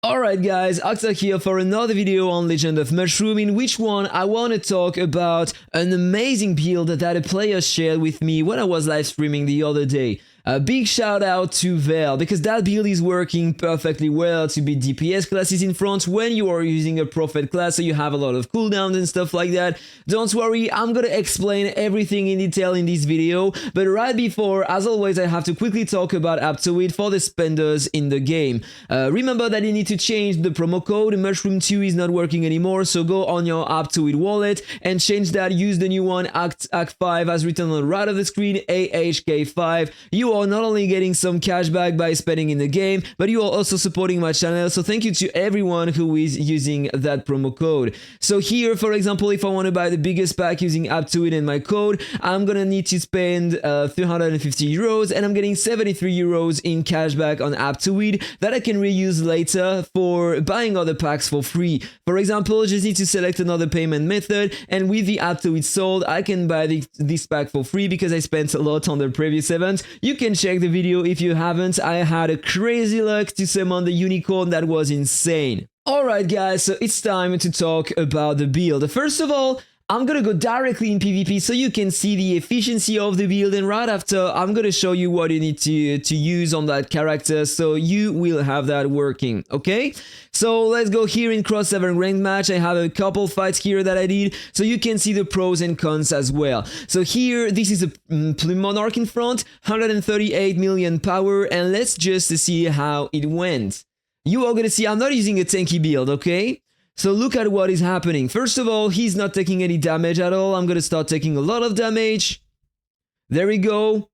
Alright guys, Octa here for another video on Legend of Mushroom, in which one I want to talk about an amazing build that a player shared with me when I was live streaming the other day. A big shout out to Vel, because that build is working perfectly well to beat DPS classes in front when you are using a Prophet class, so you have a lot of cooldowns and stuff like that. Don't worry, I'm gonna explain everything in detail in this video, but right before, as always, I have to quickly talk about Aptoide for the spenders in the game. Remember that you need to change the promo code. Mushroom2 is not working anymore, so go on your Aptoide wallet and change that. Use the new one, ACK5, as written on the right of the screen, AHK5. You are not only getting some cash back by spending in the game, but you are also supporting my channel, so thank you to everyone who is using that promo code. So here, for example, if I want to buy the biggest pack using Aptoide and my code, I'm gonna need to spend 350 euros, and I'm getting 73 euros in cash back on Aptoide that I can reuse later for buying other packs for free. For example, just need to select another payment method, and with the Aptoide sold, I can buy this pack for free because I spent a lot on the previous event. You can check the video if you haven't. I had a crazy luck to summon the unicorn that was insane. Alright guys, so it's time to talk about the build. First of all, I'm gonna go directly in PvP so you can see the efficiency of the build, and right after I'm gonna show you what you need to use on that character so you will have that working, okay? So let's go here in Cross 7 ranked match. I have a couple fights here that I did so you can see the pros and cons as well. So here, this is a Plume Monarch in front, 138 million power, and let's just see how it went. You are gonna see I'm not using a tanky build, okay? So look at what is happening. First of all, he's not taking any damage at all. I'm gonna start taking a lot of damage. There we go.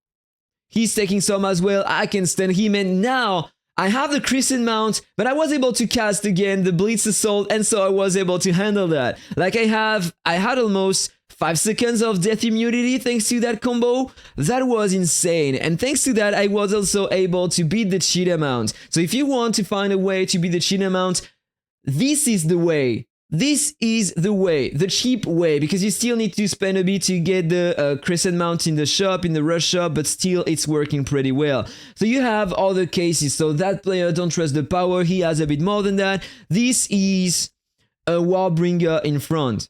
He's taking some as well. I can stand him, and now I have the Crescent mount, but I was able to cast again the Blitz Assault, and so I was able to handle that. Like I had almost 5 seconds of death immunity thanks to that combo. That was insane, and thanks to that I was also able to beat the CHEETAH mount. So if you want to find a way to beat the CHEETAH mount, this is the way. This is the way, the cheap way, because you still need to spend a bit to get the Crescent mount in the shop, in the rush shop, but still it's working pretty well. So you have other cases. So that player don't trust the power, he has a bit more than that. This is a Warbringer in front.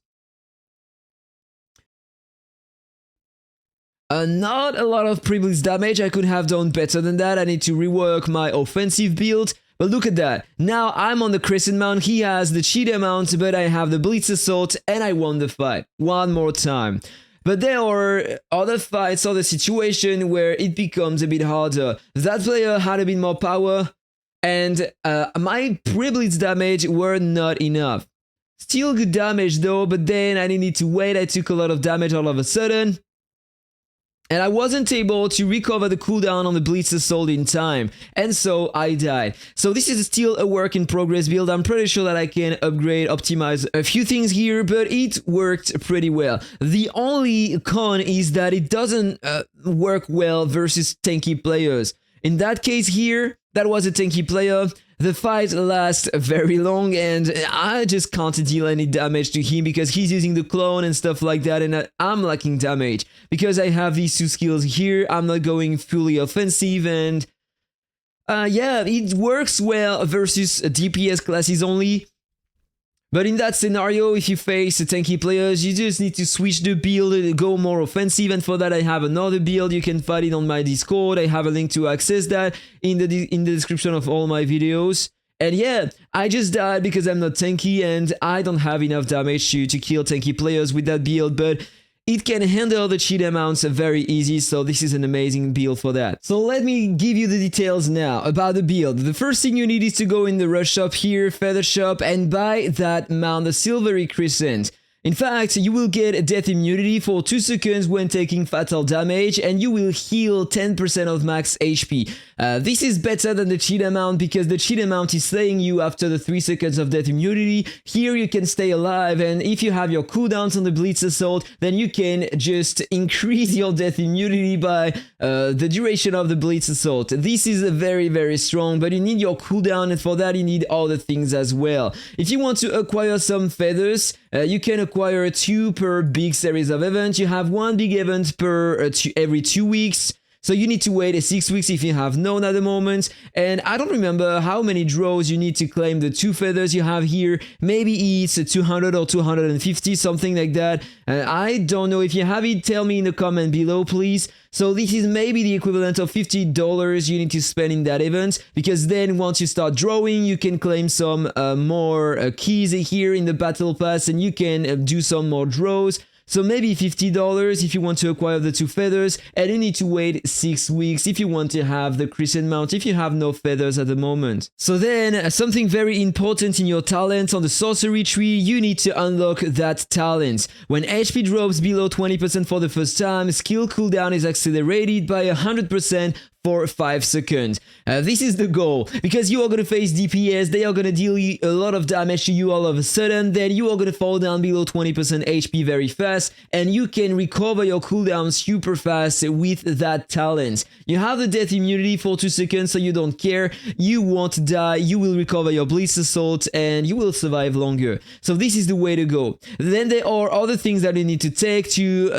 Not a lot of pre-blitz damage. I could have done better than that. I need to rework my offensive build. But look at that. Now I'm on the Crescent mount, he has the CHEETAH mount, but I have the Blitz Assault, and I won the fight one more time. But there are other fights, other situations where it becomes a bit harder. That player had a bit more power, and my pre-blitz damage were not enough. Still good damage though, but then I needed to wait. I took a lot of damage all of a sudden, and I wasn't able to recover the cooldown on the Blitz Assault in time, and so I died. So this is still a work in progress build. I'm pretty sure that I can upgrade, optimize a few things here, but it worked pretty well. The only con is that it doesn't work well versus tanky players. In that case here, that was a tanky player. The fight lasts very long, and I just can't deal any damage to him because he's using the clone and stuff like that, and I'm lacking damage. Because I have these two skills here, I'm not going fully offensive, and yeah, it works well versus DPS classes only. But in that scenario, if you face tanky players, you just need to switch the build, go more offensive, and for that I have another build. You can find it on my Discord. I have a link to access that in the description of all my videos. And yeah, I just died because I'm not tanky and I don't have enough damage to kill tanky players with that build, but it can handle the CHEETAH mounts very easy, so this is an amazing build for that. So let me give you the details now about the build. The first thing you need is to go in the rush shop here, feather shop, and buy that mount, the Silvery Crescent. In fact, you will get death immunity for 2 seconds when taking fatal damage, and you will heal 10% of max HP. This is better than the CHEETAH mount because the CHEETAH mount is slaying you after the 3 seconds of death immunity. Here you can stay alive, and if you have your cooldowns on the Blitz Assault, then you can just increase your death immunity by the duration of the Blitz Assault. This is very, very strong, but you need your cooldown, and for that you need other things as well. If you want to acquire some feathers, you can acquire 2 per big series of events. You have 1 big event per every 2 weeks. So you need to wait 6 weeks if you have none at the moment. And I don't remember how many draws you need to claim the 2 feathers you have here. Maybe it's 200 or 250, something like that. I don't know. If you have it, tell me in the comment below, please. So this is maybe the equivalent of $50 you need to spend in that event, because then once you start drawing, you can claim some more keys here in the battle pass, and you can do some more draws. So maybe $50 if you want to acquire the 2 feathers, and you need to wait 6 weeks if you want to have the Crescent mount if you have no feathers at the moment. So then, something very important in your talent on the sorcery tree, you need to unlock that talent. When HP drops below 20% for the first time, skill cooldown is accelerated by 100% for 5 seconds. This is the goal, because you are going to face DPS, they are going to deal a lot of damage to you all of a sudden, then you are going to fall down below 20% HP very fast, and you can recover your cooldown super fast with that talent. You have the death immunity for 2 seconds, so you don't care, you won't die, you will recover your Blitz Assault, and you will survive longer. So this is the way to go. Then there are other things that you need to take to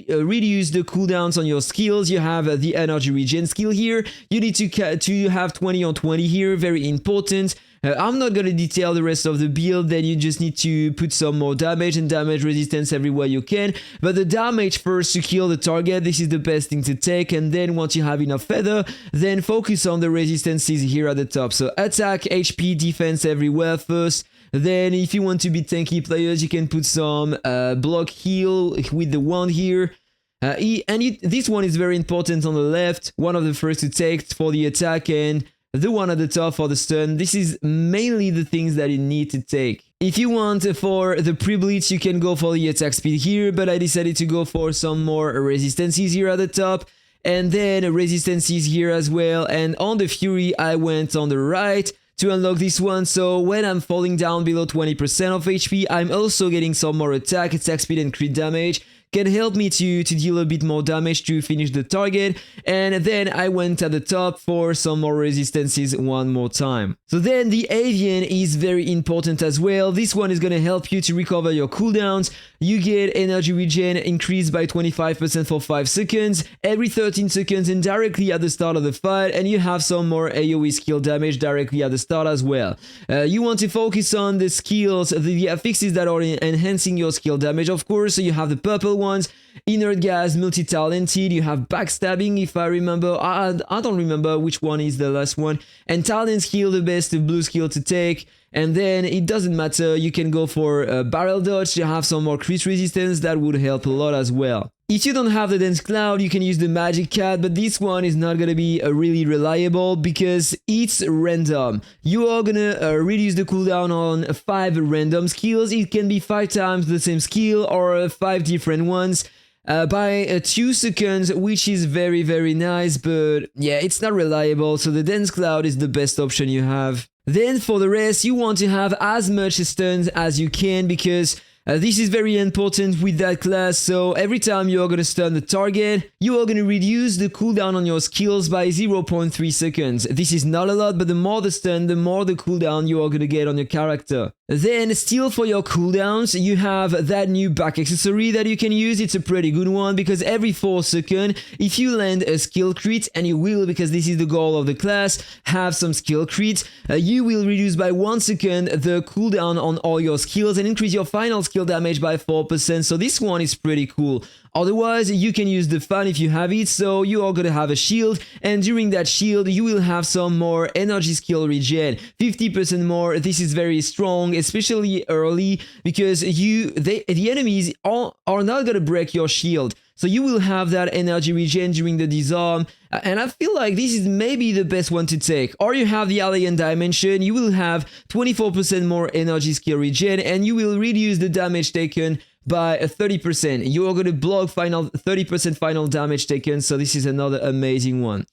reduce the cooldowns on your skills. You have the energy regen skill here. You need to have 20 on 20 here, very important. I'm not going to detail the rest of the build, then you just need to put some more damage and damage resistance everywhere you can. But the damage first to kill the target, this is the best thing to take, and then once you have enough feather, then focus on the resistances here at the top. So attack, HP, defense everywhere first. Then if you want to be tanky players, you can put some block heal with the wand here. This one is very important on the left, one of the first to take for the attack, and the one at the top for the stun. This is mainly the things that you need to take. If you want for the pre-blitz, you can go for the attack speed here, but I decided to go for some more resistances here at the top, and then resistances here as well. And on the Fury, I went on the right to unlock this one, so when I'm falling down below 20% of HP, I'm also getting some more attack speed and crit damage. Can help me to deal a bit more damage to finish the target, and then I went at the top for some more resistances one more time. So then the Avian is very important as well. This one is gonna help you to recover your cooldowns. You get energy regen increased by 25% for 5 seconds, every 13 seconds and directly at the start of the fight, and you have some more AoE skill damage directly at the start as well. You want to focus on the skills, the affixes that are enhancing your skill damage, of course. So you have the purple ones, inert gas, multi-talented, you have backstabbing if I remember, I don't remember which one is the last one, and talent skill, the best blue skill to take. And then it doesn't matter, you can go for barrel dodge, you have some more crit resistance, that would help a lot as well. If you don't have the dense cloud, you can use the magic cat, but this one is not gonna be really reliable because it's random. You are gonna reduce the cooldown on 5 random skills. It can be 5 times the same skill or 5 different ones by 2 seconds, which is very nice, but yeah, it's not reliable, so the dense cloud is the best option you have. Then for the rest, you want to have as much stuns as you can, because this is very important with that class. So every time you are going to stun the target, you are going to reduce the cooldown on your skills by 0.3 seconds. This is not a lot, but the more the stun, the more the cooldown you are going to get on your character. Then still for your cooldowns, you have that new back accessory that you can use. It's a pretty good one, because every 4 seconds, if you land a skill crit, and you will, because this is the goal of the class, have some skill crits, you will reduce by 1 second the cooldown on all your skills and increase your final skill damage by 4%. So this one is pretty cool. Otherwise, you can use the fan if you have it, so you are gonna have a shield, and during that shield, you will have some more energy skill regen, 50% more. This is very strong, especially early, because the enemies are not gonna break your shield. So you will have that energy regen during the disarm, and I feel like this is maybe the best one to take. Or you have the Alien Dimension, you will have 24% more energy skill regen, and you will reduce the damage taken by 30%. You are going to block 30% final damage taken, so this is another amazing one.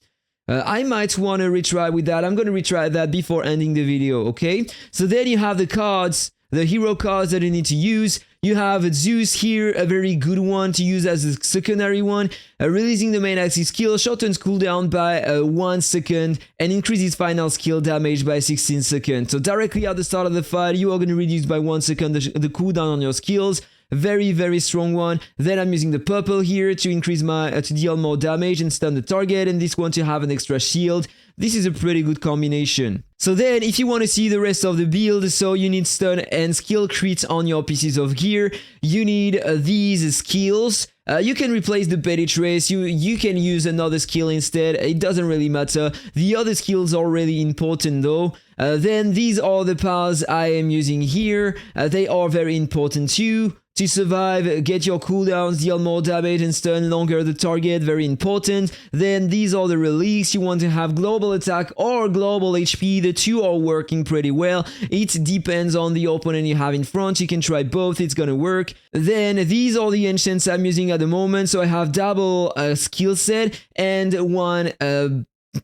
I might want to retry with that. I'm going to retry that before ending the video, okay? So then you have the cards, the hero cards that you need to use. You have Zeus here, a very good one to use as a secondary one. Releasing the main axis skill shortens cooldown by 1 second and increases final skill damage by 16 seconds. So directly at the start of the fight, you are going to reduce by 1 second the cooldown on your skills. very, very strong one. Then I'm using the purple here to increase my, to deal more damage and stun the target, and this one to have an extra shield. This is a pretty good combination. So then, if you want to see the rest of the build, so you need stun and skill crits on your pieces of gear. You need these skills. You can replace the petty trace, you can use another skill instead, it doesn't really matter. The other skills are really important though. Then these are the powers I am using here. They are very important too. To survive, get your cooldowns, deal more damage and stun longer the target, very important. Then these are the relics, you want to have global attack or global HP, the two are working pretty well. It depends on the opponent you have in front, you can try both, it's gonna work. Then these are the enchants I'm using at the moment, so I have double skill set and one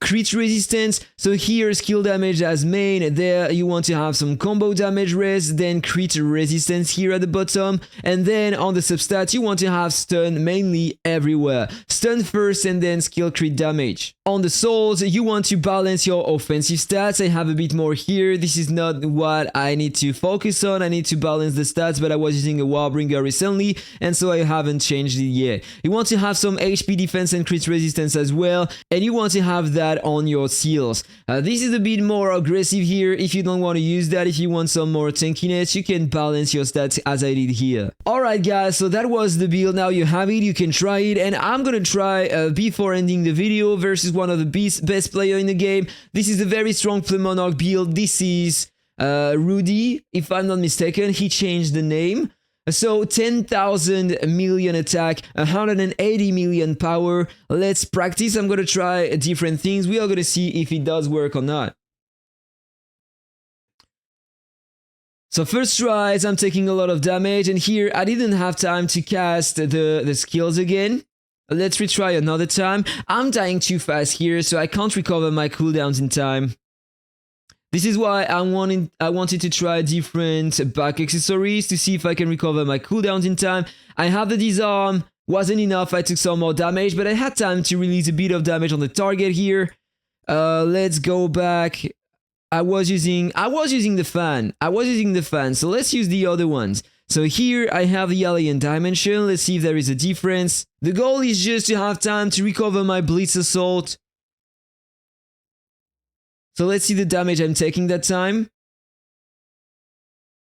crit resistance. So here skill damage as main, there you want to have some combo damage res, then crit resistance here at the bottom, and then on the substats you want to have stun mainly everywhere. Stun first and then skill crit damage. On the souls you want to balance your offensive stats. I have a bit more here, this is not what I need to focus on, I need to balance the stats, but I was using a Warbringer recently and so I haven't changed it yet. You want to have some HP defense and crit resistance as well, and you want to have that on your seals. This is a bit more aggressive here. If you don't want to use that, if you want some more tankiness, you can balance your stats as I did here. Alright guys, so that was the build. Now you have it, you can try it, and I'm gonna try before ending the video versus one of the best player in the game. This is a very strong Flame Monarch build. This is Rudy, if I'm not mistaken. He changed the name. So 10,000 million attack, 180 million power. Let's practice. I'm gonna try different things. We are gonna see if it does work or not. So first tries, I'm taking a lot of damage, and here I didn't have time to cast the skills again. Let's retry another time. I'm dying too fast here, so I can't recover my cooldowns in time. This is why I wanted to try different back accessories to see if I can recover my cooldowns in time. I have the disarm, wasn't enough, I took some more damage, but I had time to release a bit of damage on the target here. Let's go back. I was using the fan, so let's use the other ones. So here I have the Alien Dimension, let's see if there is a difference. The goal is just to have time to recover my Blitz Assault. So let's see the damage I'm taking that time.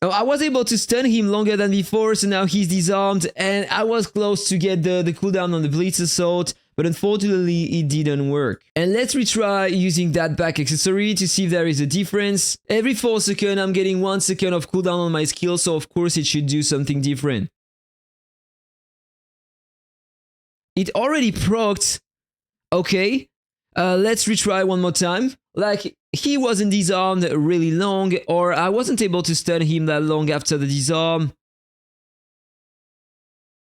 Oh, I was able to stun him longer than before, so now he's disarmed, and I was close to get the cooldown on the Blitz Assault, but unfortunately it didn't work. And let's retry using that back accessory to see if there is a difference. Every 4 seconds I'm getting 1 second of cooldown on my skill, so of course it should do something different. It already procced. Okay, let's retry one more time. Like, he wasn't disarmed really long, or I wasn't able to stun him that long after the disarm.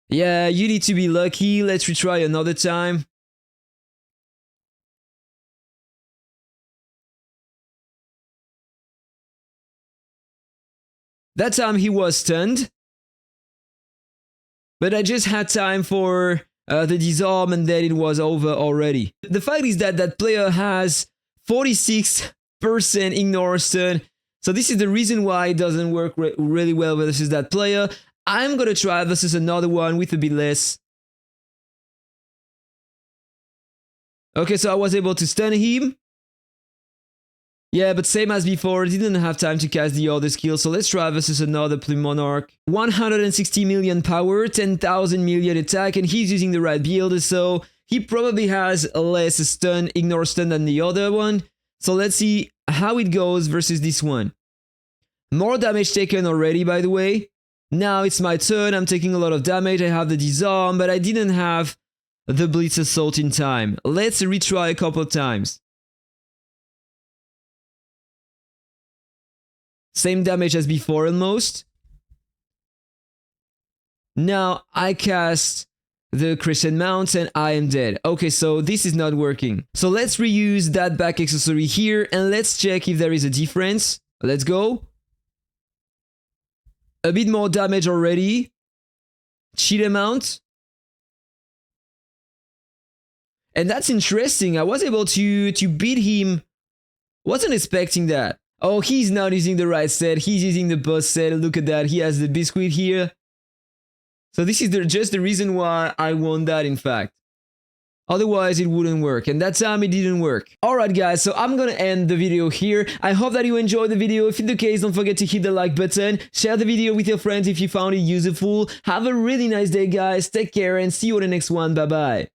Yeah, you need to be lucky. Let's retry another time. That time he was stunned. But I just had time for the disarm and then it was over already. The fact is that that player has 46% ignore stun. So this is the reason why it doesn't work really well versus that player. I'm gonna try versus another one with a bit less. Okay, so I was able to stun him. Yeah, but same as before, didn't have time to cast the other skill, so let's try versus another Plume Monarch. 160 million power, 10,000 million attack, and he's using the right build, so he probably has less stun, ignore stun than the other one. So let's see how it goes versus this one. More damage taken already, by the way. Now it's my turn, I'm taking a lot of damage, I have the disarm, but I didn't have the Blitz Assault in time. Let's retry a couple of times. Same damage as before almost. Now I cast the Crescent Mount and I am dead. Okay, so this is not working. So let's reuse that back accessory here and let's check if there is a difference. Let's go. A bit more damage already. Cheetah Mount. And that's interesting. I was able to beat him. Wasn't expecting that. Oh, he's not using the right set. He's using the boss set. Look at that. He has the biscuit here. So this is just the reason why I won that, in fact. Otherwise, it wouldn't work, and that time it didn't work. Alright guys, so I'm gonna end the video here. I hope that you enjoyed the video. If it's the case, don't forget to hit the like button. Share the video with your friends if you found it useful. Have a really nice day, guys. Take care and see you on the next one. Bye bye.